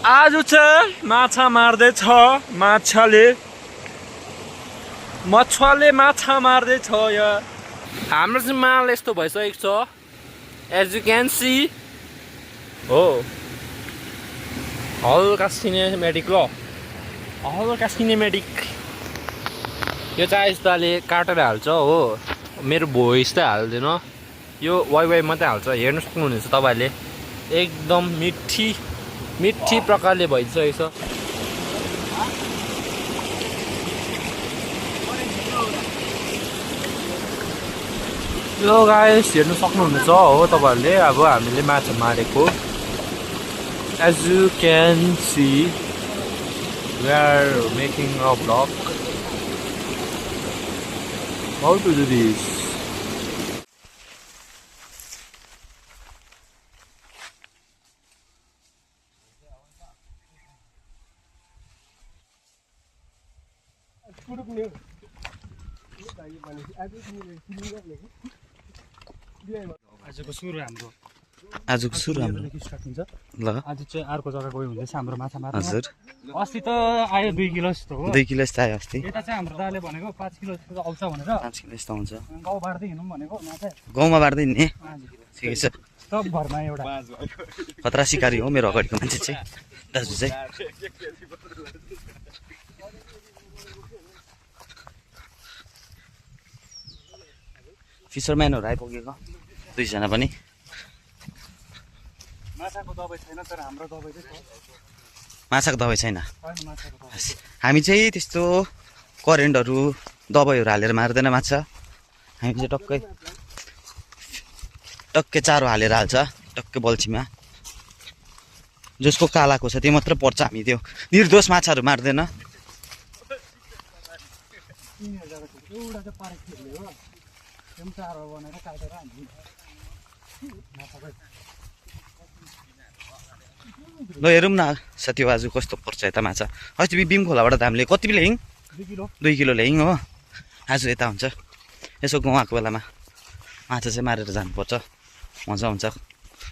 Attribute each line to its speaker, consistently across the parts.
Speaker 1: आज चाहिँ माछा मार्दैछ माछाले माछा मार्दैछ यहाँ हाम्रो चाहिँ माल यस्तो भइसकेको छ एज यु क्यान सी हो हल्का सिनेमेटिक ल हल्का सिनेमेटिक यो चाहिँ यस्ताले काटेर हाल्छ हो मेरो भोइस त हाल्दैन यो वाइ मात्रै हाल्छ हेर्नु सक्नुहुनेछ तपाईँले एकदम मिठी प्रकारले भइसकेको छ यो गाइस हेर्नु सक्नुहुनेछ हो तपाईहरुले अब हामीले माछा मारेको as you can see we are making a vlog how to do this
Speaker 2: आजको सुरु हाम्रो
Speaker 1: स्टार्ट हुन्छ
Speaker 2: ल आज चाहिँ अर्को जग्गा गयो हुँदैछ हाम्रो माछा मार्न
Speaker 1: हजुर
Speaker 2: अस्ति त आयो 2 किलो जस्तो हो
Speaker 1: 2 किलो जस्तो आयो अस्ति
Speaker 2: यता चाहिँ हाम्रो दाले भनेको 5 किलो जस्तो आउँछ भनेर
Speaker 1: 5 किलो जस्तो हुन्छ
Speaker 2: गाउँ बार्दै हिँडौँ भनेको माछा
Speaker 1: गाउँमा बार्दै नि ठिकै छ
Speaker 2: सब भरमा एउटा
Speaker 1: खतरा सिकारी हो मेरो अगाडिको मान्छे चाहिँ दाजु चाहिँ फिसरम्यानहरु आइपुगेको 2 जना पनि
Speaker 2: माछाको दबाई छैन तर हाम्रो दबाई चाहिँ छ
Speaker 1: माछाको दबाई छैन
Speaker 2: माछाको दबाई
Speaker 1: हामी चाहिँ त्यस्तो करेन्टहरु दबाईहरु हालेर मार्दैन माछा हामी चाहिँ टक्कै चारो हालेर हाल्छ टक्कै बल्छीमा जसको कालाको छ त्यो मात्र पर्छ हामी त्यो निर्दोष माछाहरु मार्दैन
Speaker 2: एउटा चाहिँ पारेको थियो हो त्यो चारो बनाएर काटेर हामी
Speaker 1: ल हेरौँ न साथी आज कस्तो पर्छ यता माछा अस्ति बिम खोलाबाट त हामीले कति ल्यायौँ 2 किलो ल्यायौँ हो आज यता हुन्छ यसो गाउँको बेलामा माछा चाहिँ मारेर जानुपर्छ मजा हुन्छ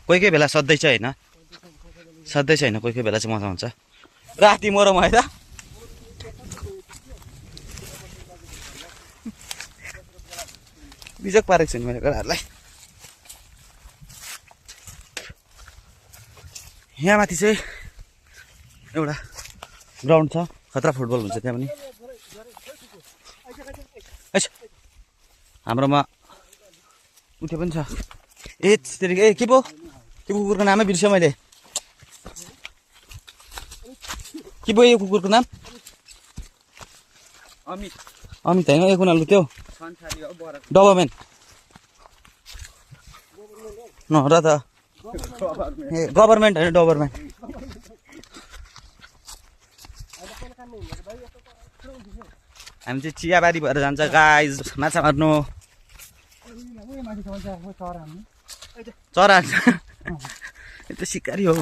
Speaker 1: कोही कोही बेला सधैँ चाहिँ होइन कोही कोही बेला चाहिँ मजा हुन्छ राति मरौँ है त बिजक पारेको छु नि मैले केटाहरूलाई यहाँ माथि चाहिँ एउटा ग्राउन्ड छ खतरा फुटबल हुन्छ त्यहाँ पनि हाम्रोमा उठे पनि छ ए के पो त्यो कुकुरको नामै बिर्सेँ मैले के पो यो कुकुरको नाम अमित होइन एक उनीहरू त्यो डबरम्यान न र त ए गभर्मेन्ट होइन डबरम्यान हामी चाहिँ चियाबारी भएर जान्छ गाइस माछा मार्नु चरा त्यो सिकारी हो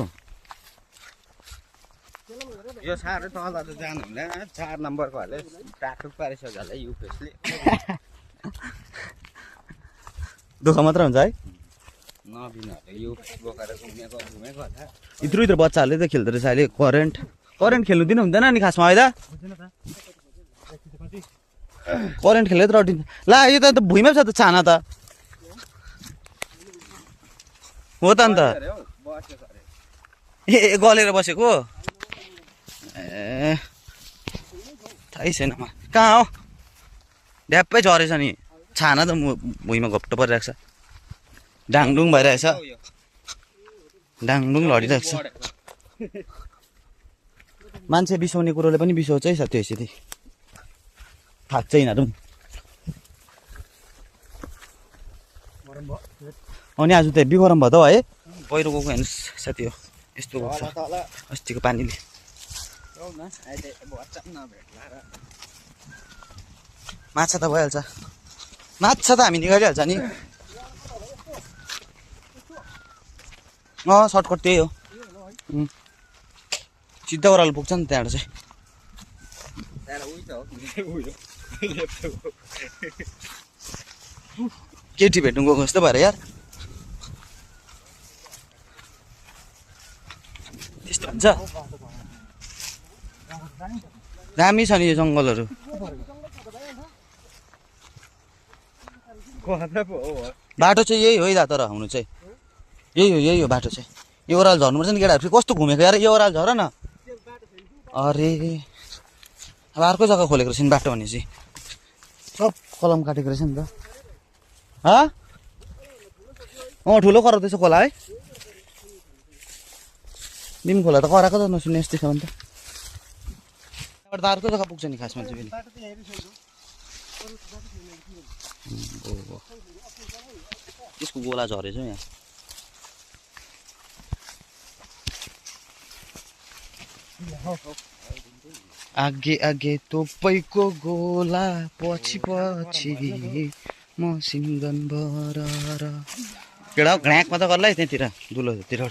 Speaker 1: यो साह्रै तल त जानु हुँदैन 4 नम्बरकोहरूले टाटुक पारिसक्यो होला युपिएसले दुःख मात्र हुन्छ है इत्रु बच्चाहरूले त खेल्दो रहेछ अहिले करेन्ट खेल्नु दिनु हुँदैन नि खासमा है त करेन्ट खेल्दै त रटिन्छ ला यो त भुइँमा छ त छाना त हो त अन्त ए गलेर बसेको ए थाहै छैन म कहाँ हो ड्याप्पै झरेछ नि छाना त भुइँमा घप्टो परिरहेको छ डाङडुङ भइरहेछ डाङडुङ लडिरहेको छ मान्छे बिसाउने कुरोले पनि बिसाउँछ है साथी यसरी थाक्छ यिनीहरू अनि आज त हेभी गरम भयो त है पहिरो गएको हेर्नुहोस् साथी हो यस्तो गएको छ अस्तिको पानीले माछा त भइहाल्छ माछा त हामी निकालिहाल्छ नि सर्टकट त्यही हो सिधा ओह्रालो पुग्छ नि त्यहाँबाट चाहिँ केटी भेट्नु गएको जस्तो भएर यार हुन्छ दामी छ नि यो जङ्गलहरू बाटो चाहिँ यही हो है तर हुनु चाहिँ यही हो बाटो चाहिँ यो ओह्रालो झर्नुपर्छ नि केटाहरू कस्तो घुमेको यार यो ओह्रालो झर न अरे अब अर्कै जग्गा खोलेको रहेछ नि बाटो भनेपछि सब कलम काटेको रहेछ नि त ठुलो कराउँदैछ खोला है बिम खोला त कराएको त नसुने यस्तै छ भने त त्यहाँबाट त अर्को जग्गा पुग्छ नि खासमा चाहिँ त्यसको गोला झरेछ यहाँ आगे आगे तोपैको गोला पछि पछि मसिनगन भर केटा घ्याकमा त गर्ला है त्यहाँतिर दुलोतिर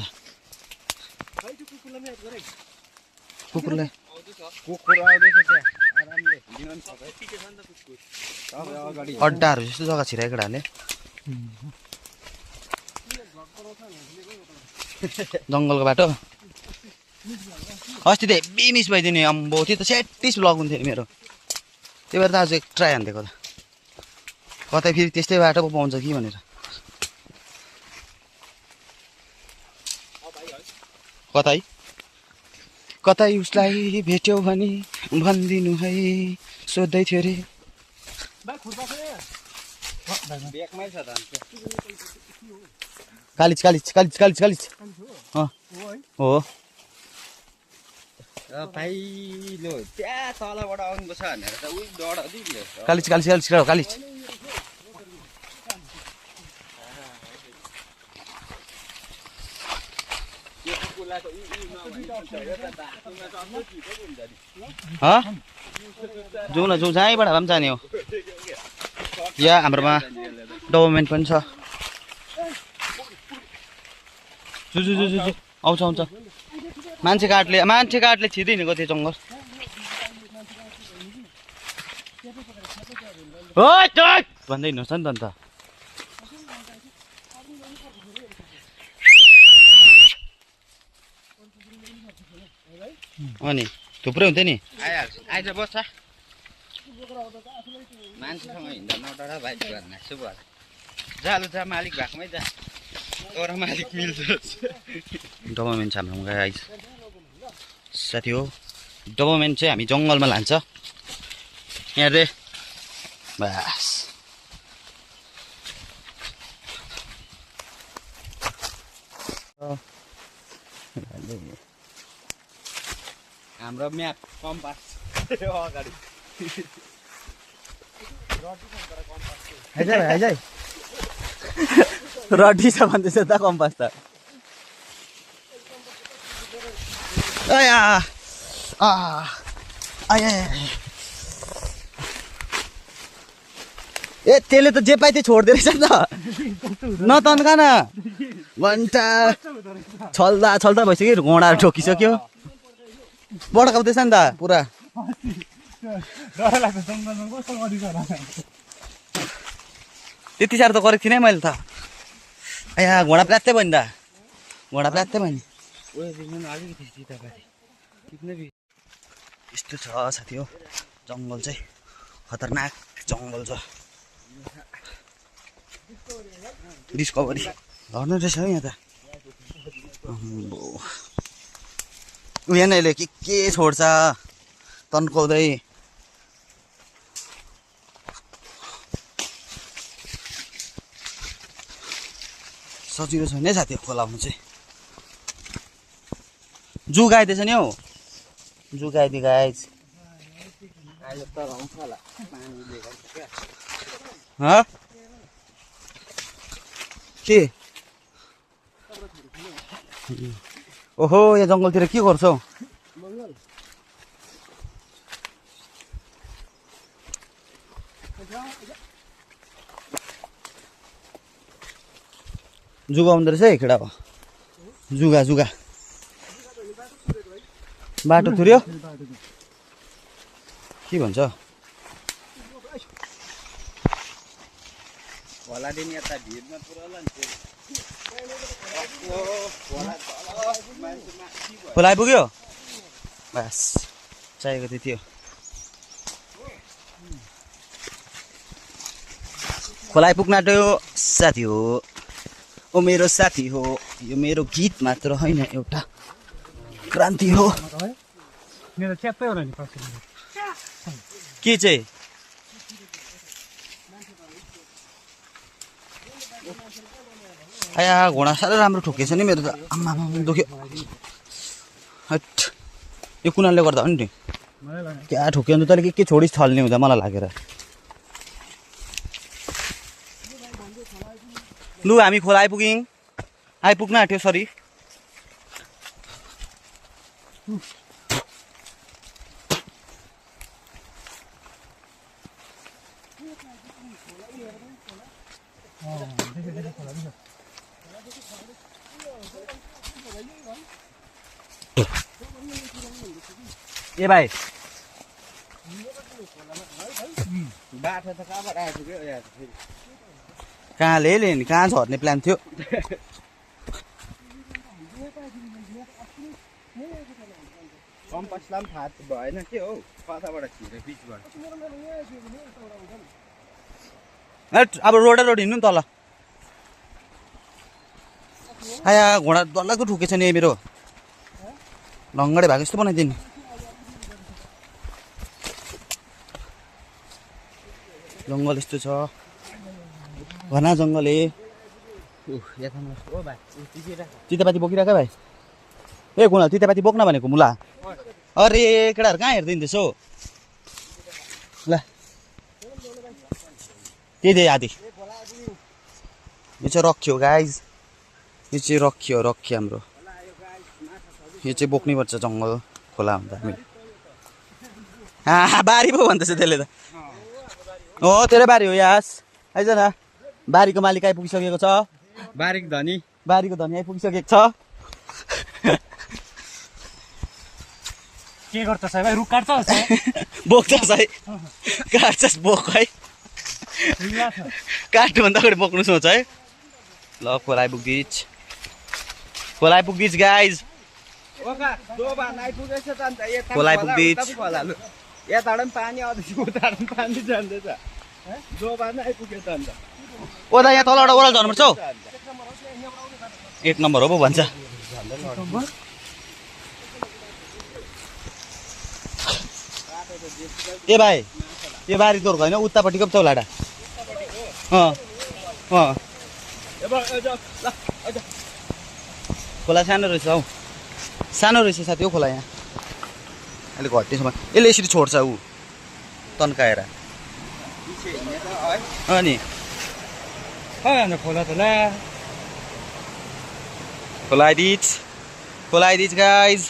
Speaker 1: कुकुरलाई अड्डाहरू जस्तो जग्गा छिरायो केटाहरूले जङ्गलको बाटो अस्ति त हेब्बी मिस भइदियो नि अम्बो त्यो त स्याटिस ब्लग हुन्थ्यो नि मेरो त्यही भएर त आज एक ट्राई हान्दिएको त कतै फेरि त्यस्तै बाटो पो पाउँछ कि भनेर कतै उसलाई भेट्यौ भने भनिदिनु है सोध्दै थियो अरे कालिज हो कालिज जाउँ न जहीँबाट भए पनि जाने हो या हाम्रोमा डभर्मेन्ट पनि छ आउँछ मान्छे काठले छिर्दिनेको थियो जङ्गल भन्दै हिँड्नुहोस् नि त अन्त अनि थुप्रै हुन्थ्यो नि आइज बस्छ मान्छेसँग हिँड्दा नडरा भाइ नाच्छु भयो जालु जा मालिक भएकोमै जा एउटा मालिक मिल्छ डभर्मेन्ट छ हाम्रो गाइस साथी हो डभर्मेन्ट चाहिँ हामी जङ्गलमा लान्छ यहाँ रे बस हाम्रो म्याप कम्पास अगाडि आइज रड्डी छ भन्दैछ त कम्पास त ए त्यसले त जे पाइ त्यो छोड्दो रहेछ नि त नतन्का न घन्टा छल्दा भइसक्यो घोडाहरू ठोकिसक्यो बड्काउँदैछ नि त पुरा त्यति साह्रो त गरेको थिइनँ मैले त घोडा प्लात्तै भयो नि त यस्तो छ साथी हो जङ्गल चाहिँ खतरनाक जङ्गल छ डिस्कभरी झर्नु रहेछ है यहाँ त यहाँले के छोड्छ तन्काउँदै सजिलो छैन है साथी खोला आउनु चाहिँ जू गाइदिएछ नि हौ जू गाइदियो गाइज के ओहो यहाँ जङ्गलतिर के गर्छौ जुगा आउँदो रहेछ है खेडा जुगा बाटो तुर्यो के भन्छ होला दिन यता भिडमा पुरा होला नि खोला आइपुग्यो बस चाहिएको त्यति हो खोला आइपुग्न आँट्यो साथी हो ओ मेरो साथी हो यो मेरो गीत मात्र होइन एउटा क्रान्ति हो
Speaker 2: मेरो च्याप्पै होला नि पछि
Speaker 1: के चाहिँ आया घोडा साह्रै राम्रो ठोकेछ नि मेरो त आम्मा दुख्यो हट यो कुनालले गर्दा हो नि क्या ठोक्यो अन्त तैँले के छोडिस छल्ने हुँदा मलाई लागेर लु हामी खोला आइपुग्न आँट्यो सरी ए भाइ
Speaker 2: बाटो त कहाँबाट आइपुग्यो यार
Speaker 1: कहाँ ल्याएँ नि कहाँ झर्ने प्लान थियो
Speaker 2: कम्पासलाई पनि थाहा भएन के हो कताबाट छिर्यो बिचबाट
Speaker 1: अब रोड हिँड्नु नि तल आया घोडा डल्लाको ठुकेछ नि मेरो ढङ्गडे भएको जस्तो बनाइदिने जङ्गल यस्तो छ घना जङ्गल तितेपाती बोकिरहेको भाइ ए कुना तितेपाती बोक्न भनेको मुला अरे केटाहरू कहाँ हेरिदिँदैछौ ल त्यही दे आदि यो चाहिँ रक्यो गाइज यो चाहिँ रक्यो हाम्रो यो चाहिँ बोक्नुपर्छ जङ्गल खोला हुँदा हामी बारी पो भन्दैछ त्यसले त हो तेरो बारी हो यास आइज न बारीको मालिक आइपुगिसकेको छ
Speaker 2: बारीको
Speaker 1: धनी आइपुगिसकेको छ
Speaker 2: के गर्छस् भाइ रुख काट्छस्
Speaker 1: बोक्छस् है काट्छस् बोक है काट्नुभन्दा अगाडि बोक्नु सोच है ल खोला आइपुग्दिच गाइज खोला आइपुग्दिच
Speaker 2: यताबाट पनि पानी आउँदैछ उताबाट पनि पानी जाँदैछ दोबार आइपुग्यो त अन्त
Speaker 1: ओ दा यहाँ तलबाट ओह्रालो झर्नुपर्छ हौ 1 नम्बर हो पो भन्छ ए भाइ यो बारी तोर्को होइन उतापट्टिको पो छ लाडा खोला सानो रहेछ हौ सानो रहेछ साथी हो खोला यहाँ अहिले घट्नेसम्म यसले यसरी छोड्छ ऊ तन्काएर अनि
Speaker 2: खोला त ला
Speaker 1: खोला आइदिच गाइज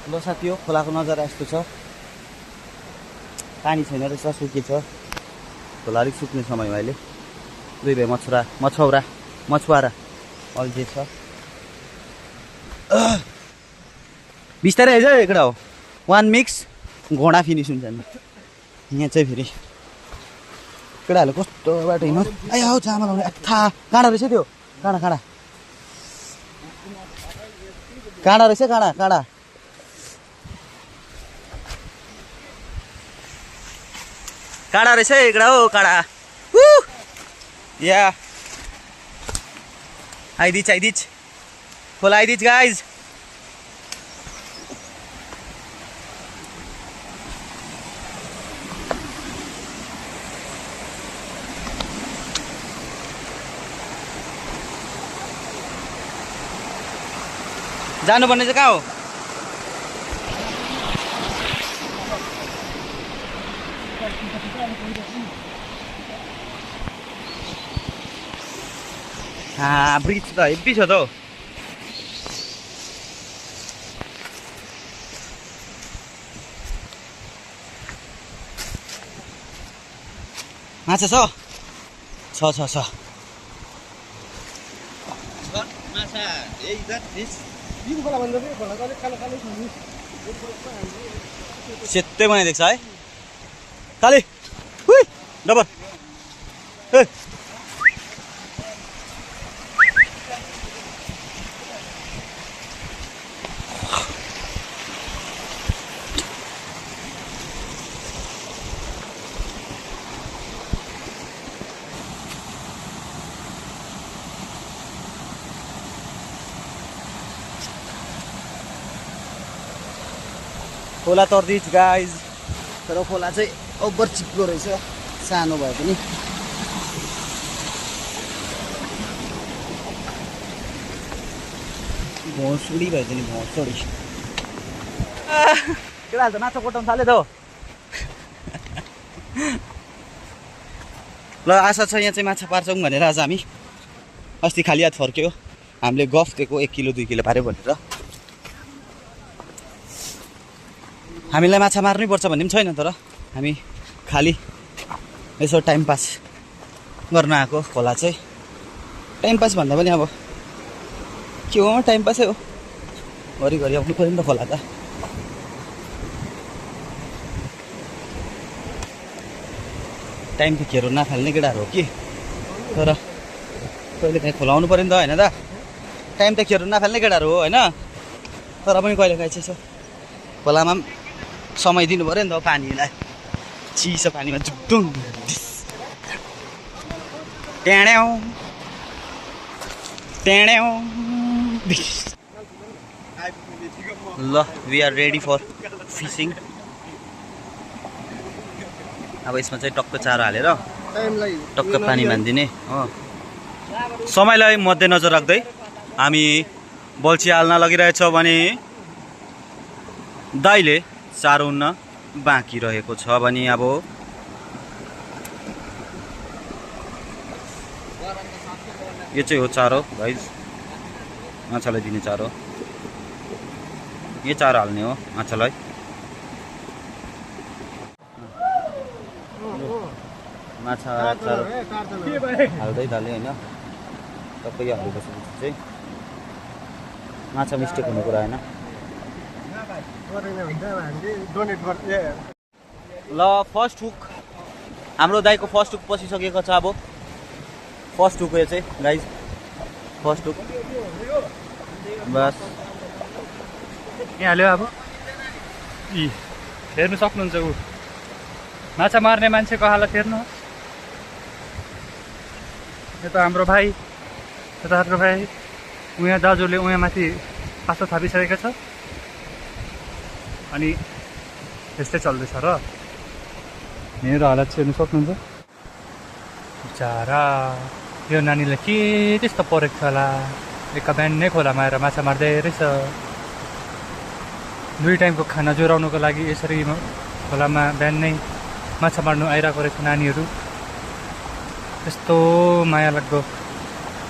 Speaker 1: ल साथी हो खोलाको नजारा यस्तो छ पानी छैन रहेछ सुकेछ खोला अलिक सुक्ने समय अहिले दुई भाइ मछुवारा अल्झेछ बिस्तारै आइज एकटा हो 1 मिक्स घोडा फिनिस हुन्छ नि यहाँ चाहिँ फेरि केटाहरूले कस्तो बाटो हिँड्नु आइ आऊ चामल आउने थाहा काँडा रहेछ त्यो काँडा रहेछ काँडा रहेछ एकटा हो काँडा या आइदिच खोला आइदिच गाइज जानुपर्ने चाहिँ कहाँ हो ब्रिज त हेभी छ त हौ माछा छ माछा सेतै बनाइदिएको छ है काले डबल ए खोला तर्दिछ गाइज तर खोला चाहिँ ओभर चिप्लो रहेछ सानो भए पनि भौँसुडी भयो नि भौँसुडी केटाहरू त माछा कोटाउनु थाल्यो त ल आशा छ यहाँ चाहिँ माछा पार्छौँ भनेर आज हामी अस्ति खाली हात फर्क्यो हामीले गफ दिएको 1 किलो 2 किलो पार्यो भनेर हामीलाई माछा मार्नै पर्छ भन्ने पनि छैन तर हामी खाली यसो टाइम पास गर्न आएको खोला चाहिँ टाइम पास भन्दा पनि अब के हो टाइम पासै हो घरिघरि आउनु पऱ्यो नि त खोला त टाइम त खेरो नफाल्ने केटाहरू हो कि तर कहिले काहीँ खोला आउनु पऱ्यो नि त होइन त टाइम त खेरो नफाल्ने केटाहरू हो होइन तर पनि कहिले काहीँ चाहिँ यसो खोलामा पनि समय दिनु पऱ्यो नि त पानीलाई चिसो पानीमा जुक्टुङ ट्याड्याउ ट्याड्याउ ल we are ready for fishing अब यसमा चाहिँ टक्क चारो हालेर टक्क पानी हानिदिने हो समयलाई मध्यनजर राख्दै हामी बल्छी हाल्न लगिरहेछौँ भने दाइले चारो हुन्न बाँकी रहेको छ भने अब यो चाहिँ हो चारो गाइज माछालाई दिने चारो यो चारो हाल्ने हो माछालाई माछा चारो हाल्दै थाल्यो होइन सबै हालेपछि चाहिँ माछा मिस्टेक हुने कुरा होइन ल फर्स्ट हुक हाम्रो दाइको फर्स्ट हुक पसिसकेको छ अब फर्स्ट हुक यो चाहिँ गाइज फर्स्ट हुक बस
Speaker 2: यहाँ हाल्यो अब हेर्नु सक्नुहुन्छ ऊ माछा मार्ने मान्छेको हालत हेर्नुहोस् यता हाम्रो भाइ यता हाम्रो भाइ उहाँ दाजुले उहाँ माथि पास्तो थापिसकेको छ अनि त्यस्तै चल्दैछ र मेरो हालत चाहिँ हेर्नु सक्नुहुन्छ बिचारा यो नानीलाई के त्यस्तो परेको छ होला एका बिहान नै खोलामा आएर माछा मार्दै रहेछ 2 टाइमको खाना जोगाउनुको लागि यसरी खोलामा बिहान नै माछा मार्नु आइरहेको रहेछ नानीहरू यस्तो माया लाग्दो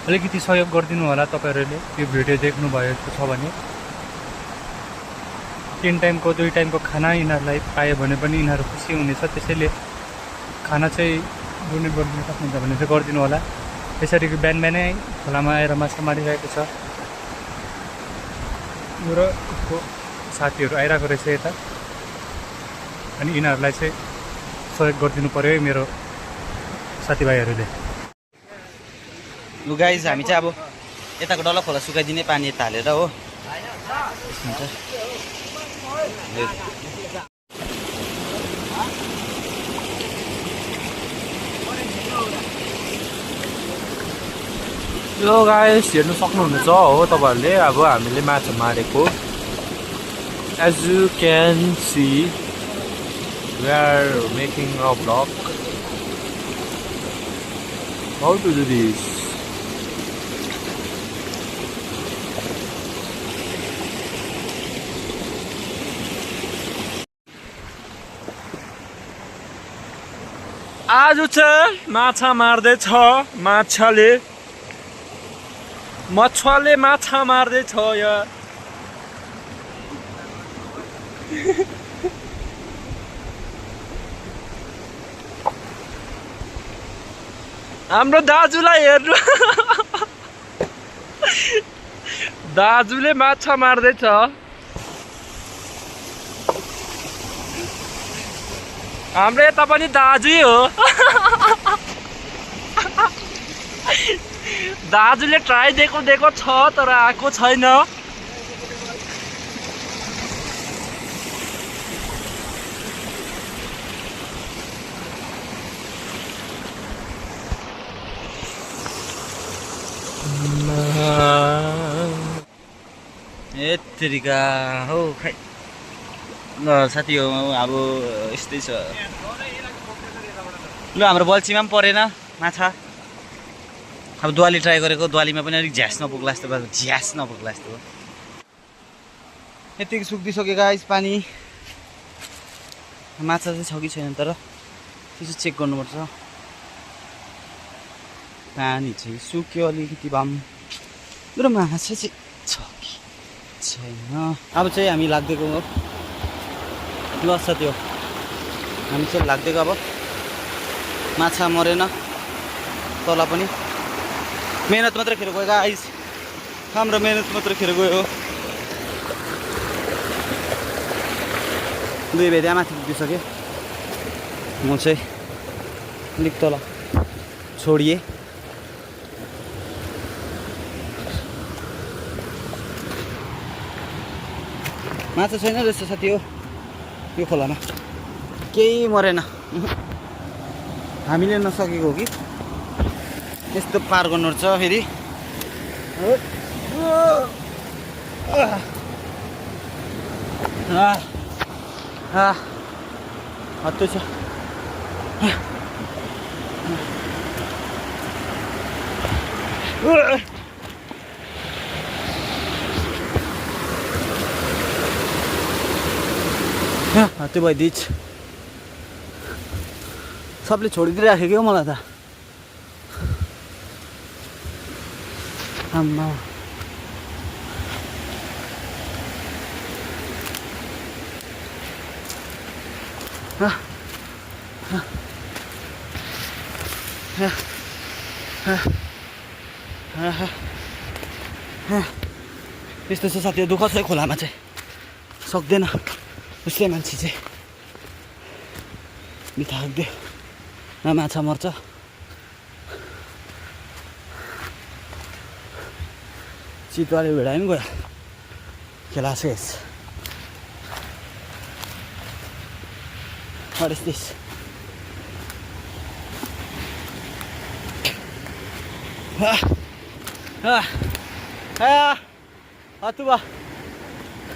Speaker 2: अलिकति सहयोग गरिदिनु होला तपाईँहरूले यो भिडियो देख्नु भएको छ भने 3 टाइमको 2 टाइमको खाना यिनीहरूलाई पायो भने पनि यिनीहरू खुसी हुनेछ त्यसैले खाना चाहिँ डोनेट गरिदिनु सक्नुहुन्छ भने चाहिँ गरिदिनु होला यसरी बिहान बिहानै खोलामा आएर माछा मारिरहेको छ र उसको साथीहरू आइरहेको रहेछ यता अनि यिनीहरूलाई चाहिँ सहयोग गरिदिनु पऱ्यो है मेरो साथीभाइहरूले
Speaker 1: लु गाइज हामी चाहिँ अब यताको डल्लो खोला सुकाइदिने पानी यता हालेर हो हुन्छ
Speaker 3: यो गाइस हेर्नु सक्नुहुनेछ हो तपाईहरुले अब हामीले माछा मारेको as you can see we are making a vlog how to do this आज चाहिँ माछा मार्दै छ मछुवाले माछा मार्दै छ यार हाम्रो दाजुलाई हेर्नु दाजुले माछा मार्दै छ हाम्रो यता पनि दाजु हो दाजुले ट्राई दिएको छ तर आएको छैन
Speaker 1: यत्तिका हो खै ल साथी हो अब यस्तै छ ल हाम्रो बल्छीमा पनि परेन माछा अब दुवाली ट्राई गरेको दुवालीमा पनि अलिक झ्यास नपुग्ला जस्तो भयो झ्यास नपुग्ला जस्तो हो यत्तिकै सुक्दिसक्यो गाइस पानी माछा चाहिँ छ कि छैन तर त्यसो चेक गर्नुपर्छ पानी चाहिँ सुक्यो अलिकति भए पनि र माछा चाहिँ छ कि छैन अब चाहिँ हामी लाग्दिएको हो ल साथी हो हामी चाहिँ लाग्दिएको अब माछा मरेन तल पनि मेहनत मात्रै खेर गयो गाइस हाम्रो मेहनत मात्रै खेर गयो 2 भेद्या माथि पुगिसक्यो म चाहिँ अलिक तल छोडिएँ माछा छैन रहेछ साथी हो यो खोलामा केही मरेन हामीले नसकेको हो कि यस्तो पार गर्नुपर्छ फेरि हत्तु छ हत्तु भइदिन्छ सबले छोडिदिइराखेको क्या मलाई त आम्मा यस्तो छ साथी दुःख छ खोलामा चाहिँ सक्दैन उसले मान्छे चाहिँ बिताक्दियो न माछा मर्छ चितुवाले भिडायो नि गयो खेला शेष What is this? हतुवा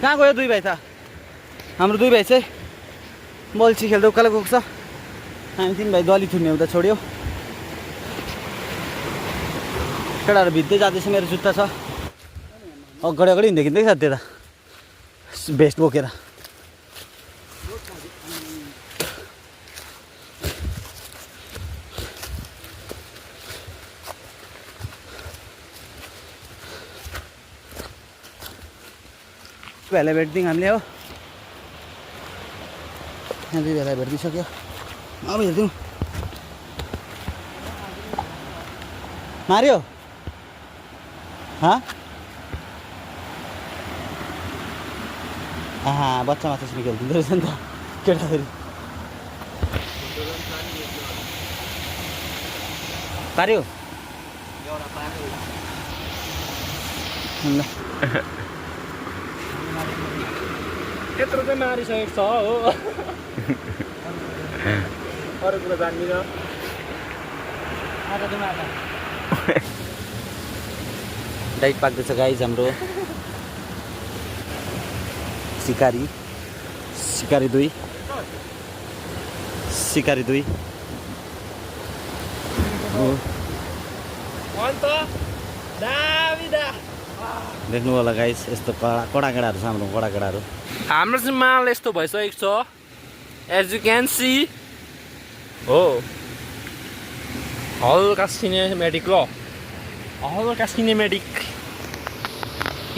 Speaker 1: कहाँ गयो 2 भाइ त हाम्रो 2 भाइ चाहिँ बल्छी खेल्दा उकालो गएको छ हामी 3 भाइ दली थुन्ने हुँदा छोड्यो केटाहरू भित्दै जाँदैछ मेरो जुत्ता छ अगाडि अगाडि हिँड्दै हिँड्दै साथी त भेस्ट बोकेर भेला भेट्दिउँ हामीले हो यहाँ 2 भेला भेटिसक्यो अब हेर्दिउँ मार्यो बच्चा माछासँग खेलिदिँदो रहेछ नि त केटाखेरि पार्यो ल
Speaker 3: त्यत्रो चाहिँ मारिसकेको छ हो अरू कुरा जान्दिन
Speaker 1: डाइट पाक्दैछ गाइज हाम्रो शिकारी 2 देख्नु होला गाइस यस्तो कडा केडाहरू छ हाम्रो कडा केडाहरू
Speaker 3: हाम्रो चाहिँ माल यस्तो भइसकेको छ एज यु क्यान सी हो हल्का सिनेमेटिक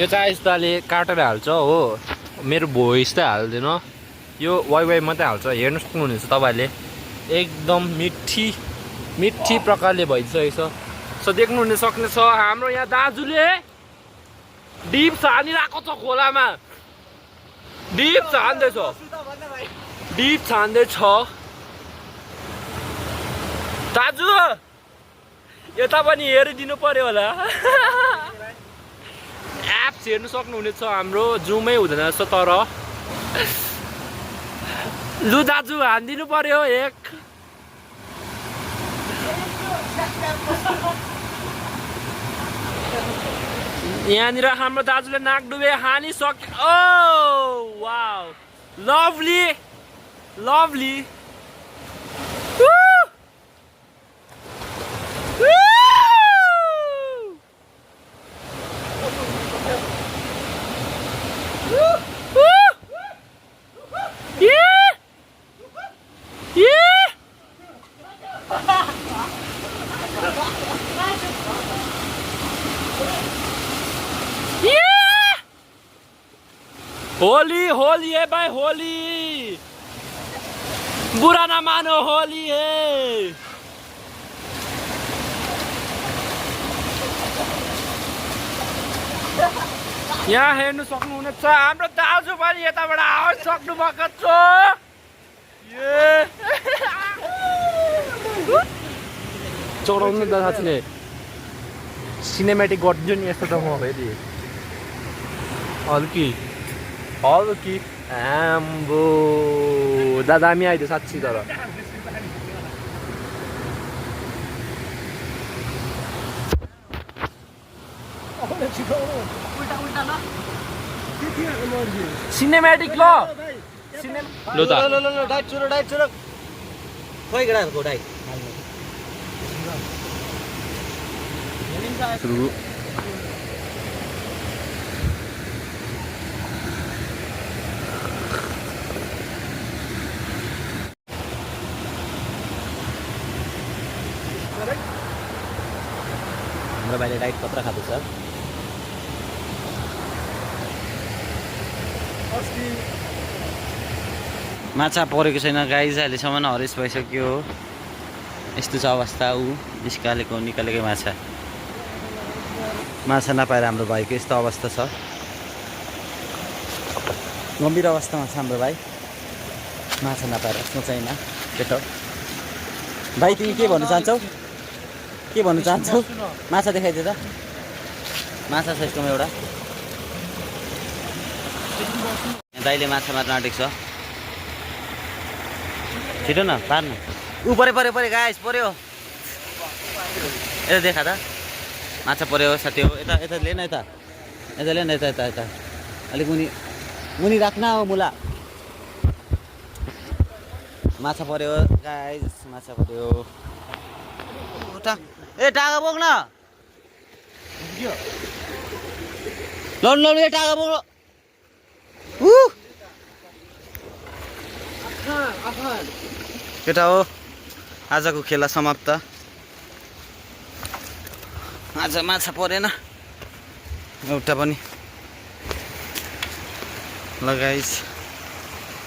Speaker 3: यो चाहिँ यस्ताले काटेर हाल्छ हो मेरो भोइस त हाल्दैन यो वाइ मात्रै हाल्छ हेर्नु सक्नुहुनेछ तपाईँहरूले एकदम मिठी प्रकारले भइसकेको छ सो देख्नु हुन सक्नेछ हाम्रो यहाँ दाजुले डिप छानिरहेको छ खोलामा डिप छान्दैछ दाजु यता पनि हेरिदिनु पर्यो होला एप्स हेर्नु सक्नुहुनेछ हाम्रो जुमै हुँदैन जस्तो तर लु दाजु हानिदिनु पर्यो एक यहाँनिर हाम्रो दाजुले नाक डुबे हानिसके oh wow lovely lovely Holi Holi है भाई होली बुरा ना मानो होली है यहाँ हेर्नु सक्नुहुनेछ हाम्रो दाजु पनि यताबाट आवाज सक्नु भएको छ चढाउनु त साँच्चै सिनेमेटिक गरिदिन्छु नि यस्तो त म फेरि हल्की आम्बो दादा हामी आइदियो साँच्ची तर सिनेमेटिक ल लो त
Speaker 1: डाइट चुरो खोइ केटाहरूको डाइट हाम्रो भाइले डाइट कत्र खाँदैछ माछा परेको छैन गाइज अहिलेसम्म हरेस भइसक्यो यस्तो छ अवस्था ऊ निकालेकै माछा नपाएर हाम्रो भाइको यस्तो अवस्था छ गम्भीर अवस्थामा छ हाम्रो भाइ माछा नपाएर सोचाइमा केटो भाइ तिमी के भन्नु चाहन्छौ माछा देखाइदिए त माछा छ यसकोमा एउटा दाइले माछा मार्न आँटेको छ छिटो न पार्नु ऊ पऱ्यो गाइस पऱ्यो यता देखा त माछा पऱ्यो साथी हो यता ले न यता अलिक मुनि राख्न हो मुला माछा पऱ्यो गाइस माछा पऱ्यो ए टाका बोक्न लड्नु टाका बोक्नु केटा हो आजको खेला समाप्त आज माछा परेन एउटा पनि लगाइस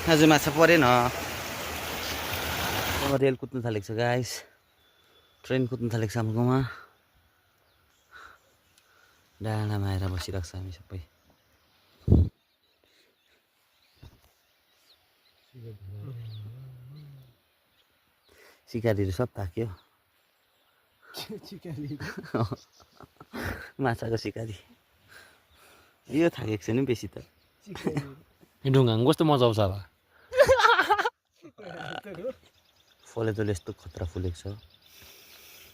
Speaker 1: आज माछा परेन रेल कुद्नु थालेको छ गाइस ट्रेन कुद्नु थालेको छ हाम्रो गाउँमा डाँडामा आएर बसिरहेको छ हामी सबै सिकारीहरू सब थाक्यो माछाको सिकारी यो थाकेको छैन बेसी त
Speaker 3: ढुङ्गामा कस्तो मजा आउँछ होला
Speaker 1: फलेतोले यस्तो खतरा फुलेको छ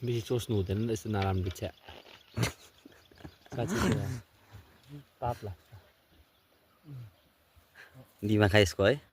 Speaker 3: बेसी चोस्नु हुँदैन नि यस्तो नराम्रो छ्या पाप लाग्छ
Speaker 1: दिमाग यसको है